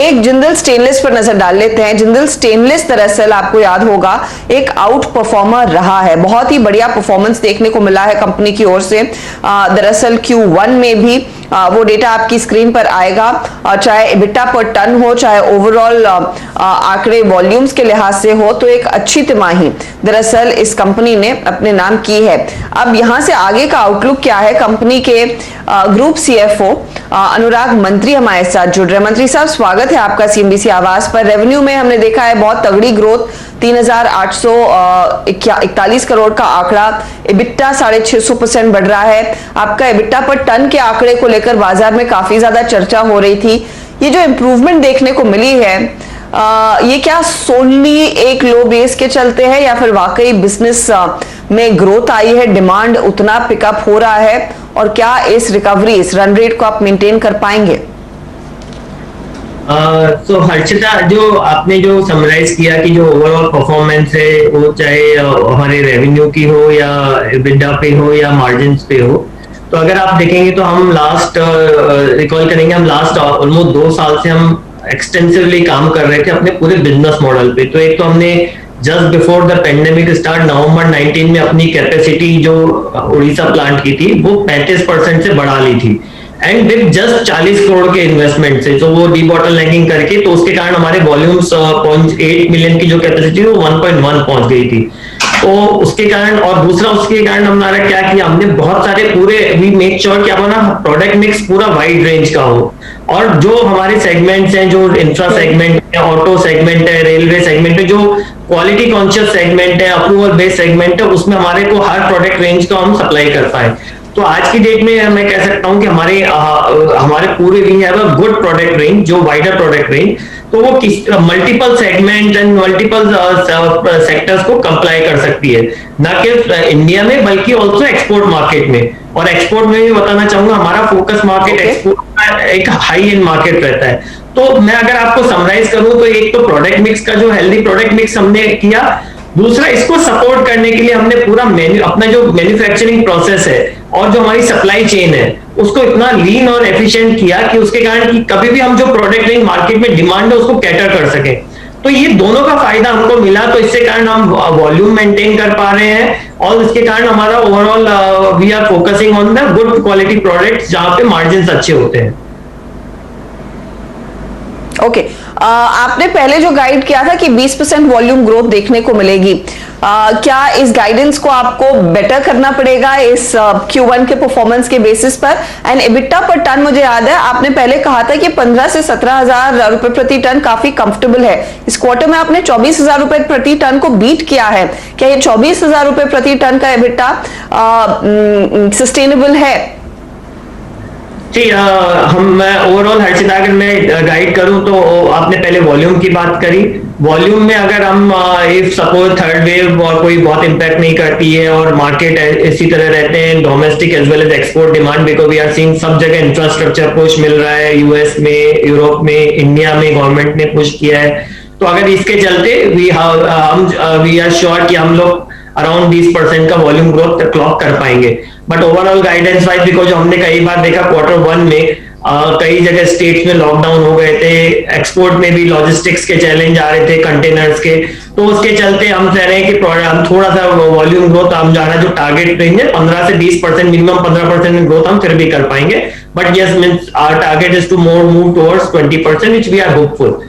एक जिंदल स्टेनलेस पर नजर डाल लेते हैं। जिंदल स्टेनलेस दरअसल आपको याद होगा एक आउट परफॉर्मर रहा है, बहुत ही बढ़िया परफॉर्मेंस देखने को मिला है कंपनी की ओर से। दरअसल Q1 में भी वो डेटा आपकी स्क्रीन पर आएगा, चाहे एबिटा पर टन हो, चाहे ओवरऑल आंकड़े वॉल्यूम्स के लिहाज से हो, तो एक अच्छी तिमाही दरअसल इस कंपनी ने अपने नाम की है। अब यहां से आगे का आउटलुक क्या है, कंपनी के ग्रुप CFO अनुराग मंत्री हमारे साथ जुड़ रहे हैं। मंत्री साहब, स्वागत है आपका CNBC आवाज पर। रेवेन्यू में हमने देखा है बहुत तगड़ी ग्रोथ, 3,841 करोड़ का आंकड़ा, एबिटा 650% बढ़ रहा है। आपका एबिटा पर टन के आंकड़े को लेकर बाजार में काफी ज्यादा चर्चा हो रही थी। ये जो इंप्रूवमेंट देखने को मिली है, ये क्या सोनली एक लो बेस के चलते हैं या फिर वाकई बिजनेस में ग्रोथ आई है, डिमांड उतना पिकअप हो रहा है, और क्या इस रिकवरी, इस रन रेट को आप मेंटेन कर पाएंगे? तो हर्षिता, जो आपने जो समराइज किया कि जो ओवरऑल परफॉर्मेंस है, वो चाहे हमारे रेवेन्यू की हो या एबिटा पे हो या मार्जिन्स पे हो, तो अगर आप देखेंगे तो हम लास्ट रिकॉल करेंगे, हम लास्ट ऑलमोस्ट 2 साल से हम एक्सटेंसिवली काम कर रहे थे अपने पूरे बिजनेस मॉडल पे। तो एक तो हमने just before the pandemic start November 19 में अपनी कैपेसिटी जो उड़ीसा प्लांट की थी वो 35% से बढ़ा ली थी, एंड विद जस्ट 40 करोड़ के इन्वेस्टमेंट से। तो वो डीबॉटलनेकिंग करके, तो उसके कारण हमारे वॉल्यूम्स 0.8 मिलियन की जो कैपेसिटी वो 1.1 पहुंच गई थी। तो उसके कारण, और दूसरा उसके कारण हमारा क्या किया, हमने बहुत सारे पूरे वी मेक श्योर कि हमारा प्रोडक्ट मिक्स पूरा वाइड रेंज का हो, और जो हमारे सेगमेंट्स हैं, जो इंफ्रा सेगमेंट है, ऑटो सेगमेंट है, रेलवे सेगमेंट है, जो क्वालिटी कॉन्शियस सेगमेंट है, अप्रूवल बेस्ड सेगमेंट है, उसमें हमारे को हर प्रोडक्ट रेंज का हम सप्लाई कर पाए। तो आज की डेट में मैं कह सकता हूं कि हमारे पूरे we have a good product range, जो वाइडर प्रोडक्ट रेंज, तो वो multiple segment and multiple sectors को कंप्लाई कर सकती है, न केवल इंडिया में बल्कि ऑल्सो एक्सपोर्ट मार्केट में। और एक्सपोर्ट में भी बताना चाहूंगा, हमारा फोकस मार्केट एक्सपोर्ट का एक हाई एंड मार्केट रहता है। तो मैं अगर आपको समराइज करूं तो एक तो प्रोडक्ट मिक्स का जो हेल्दी प्रोडक्ट मिक्स हमने किया, दूसरा इसको सपोर्ट करने के लिए हमने पूरा अपना जो मैन्युफैक्चरिंग प्रोसेस है और जो हमारी सप्लाई चेन है उसको इतना लीन और एफिशिएंट किया कि उसके कारण कि कभी भी हम जो प्रोडक्ट रेंज मार्केट में डिमांड है उसको कैटर कर सके। तो ये दोनों का फायदा हमको मिला, तो इसके कारण हम वॉल्यूम मेंटेन कर पा रहे हैं, और इसके कारण हमारा overall we are focusing on the good quality products जहां पे मार्जिन अच्छे होते हैं। ओके, आपने पहले जो गाइड किया था कि 20% वॉल्यूम ग्रोथ देखने को मिलेगी, क्या इस गाइडेंस को आपको बेटर करना पड़ेगा इस Q1 के परफॉर्मेंस के बेसिस पर? एंड एबिटा पर टन, मुझे याद है आपने पहले कहा था कि 15 से 17,000 रुपए प्रति टन काफी कंफर्टेबल है। इस क्वार्टर में आपने 24,000 रुपए प्रति टन को बीट किया है। क्या ये 24,000 रुपए प्रति टन का एबिटा सस्टेनेबल है? जी, मैं ओवरऑल हर्षिता अगर मैं गाइड करूं तो आपने पहले वॉल्यूम की बात करी। वॉल्यूम में अगर हम इफ सपोज थर्ड वेव और कोई बहुत इंपैक्ट नहीं करती है और मार्केट इसी तरह रहते हैं, domestic as well as export demand, because we are seeing सब जगह इंफ्रास्ट्रक्चर पुश मिल रहा है, यूएस में, यूरोप में, इंडिया में गवर्नमेंट ने पुश किया है। तो अगर इसके चलते वी आर श्योर कि हम लोग अराउंड 20% का वॉल्यूम ग्रोथ क्लॉक कर पाएंगे। But overall guidance wise, because हमने कई बार देखा Q1 में कई जगह स्टेट्स में लॉकडाउन हो गए थे, एक्सपोर्ट में भी लॉजिस्टिक्स के चैलेंज आ रहे थे कंटेनर्स के, तो उसके चलते हम कह रहे हैं कि हम थोड़ा सा वॉल्यूम ग्रोथ हम जाना, जो टारगेट रेंज है 15 से 20%, मिनिमम 15% ग्रोथ हम फिर भी कर पाएंगे। But yes, means our target is to move towards 20%, which we are hopeful.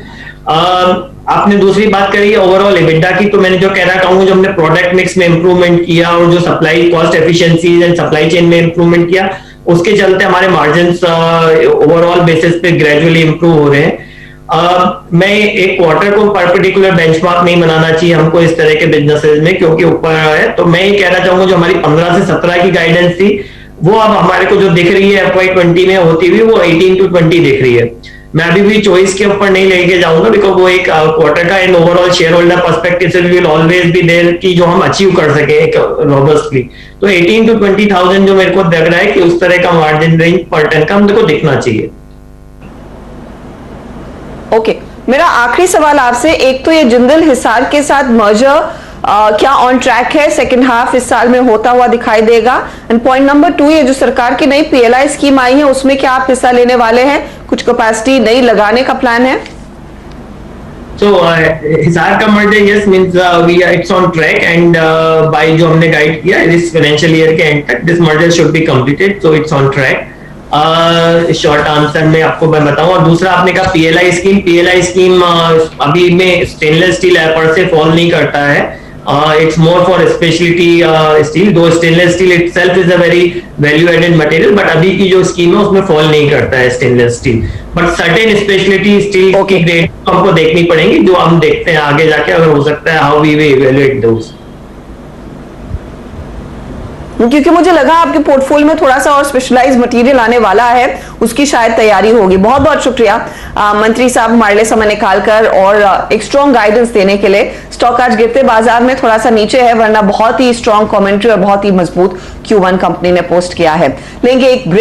आपने दूसरी बात करी ओवरऑल एबिटा की, तो मैंने जो कहना चाहूंगा, जो हमने प्रोडक्ट मिक्स में इंप्रूवमेंट किया और जो supply cost efficiencies and supply chain में इंप्रूवमेंट किया, उसके चलते हमारे मार्जिन्स ओवरऑल बेसिस पे ग्रेजुअली इंप्रूव हो रहे हैं। मैं एक क्वार्टर को पर्टिकुलर बेंचमार्क नहीं बनाना चाहिए हमको इस तरह के बिजनेसेस में, क्योंकि ऊपर है। तो मैं ये कहना चाहूंगा, जो हमारी 15 से 17 की गाइडेंस थी वो अब हमारे को जो दिख रही है FY20 में होती हुई, वो 18 to 20 दिख रही है। मैं अभी भी चॉइस के ऊपर नहीं लेके जाऊंगा, बिकॉज वो एक क्वार्टर का in overall share holder perspective से विल ऑलवेज बी देयर कि जो हम अचीव कर सके एक रोबस्टली। तो 18 to 20,000 जो मेरे को लग रहा है कि उस तरह का मार्जिन रेंज पर टन का हमको दिखना चाहिए। ओके, मेरा आखिरी सवाल आपसे, एक तो ये जिंदल हिसार के साथ मर्जर क्या ऑन ट्रैक है, सेकंड हाफ इस साल में होता हुआ दिखाई देगा? एंड पॉइंट नंबर 2, ये जो सरकार की नई PLI स्कीम आई है उसमें क्या आप हिस्सा लेने वाले हैं? कुछ कैपेसिटी नई लगाने का प्लान है? So हिसार का merger yes means we it's on track and by जो हमने गाइड किया इस फाइनेंशियल ईयर के एंड तक this merger should be completed, so it's on track. Short answer में आपको मैं बताऊं। और दूसरा आपने कहा पीएलआई स्कीम अभी में स्टेनलेस स्टील पर से फॉल नहीं करता है, it's more for specialty steel, though stainless steel itself is a very value added material, but अभी की जो स्कीम है उसमें फॉल नहीं करता है stainless steel, but certain speciality steel की ग्रेड हमको देखनी पड़ेंगी, जो हम देखते हैं आगे जाके अगर हो सकता है हाउ वी इवैल्यूएट दोस। क्योंकि मुझे लगा आपके पोर्टफोलियो में थोड़ा सा और स्पेशलाइज मटेरियल आने वाला है, उसकी शायद तैयारी होगी। बहुत बहुत शुक्रिया मंत्री साहब हमारे लिए समय निकालकर और एक स्ट्रॉन्ग गाइडेंस देने के लिए। स्टॉक आज गिरते बाजार में थोड़ा सा नीचे है, वरना बहुत ही स्ट्रॉन्ग कमेंट्री और बहुत ही मजबूत Q1 कंपनी ने पोस्ट किया है। लेंगे एक ब्रेक।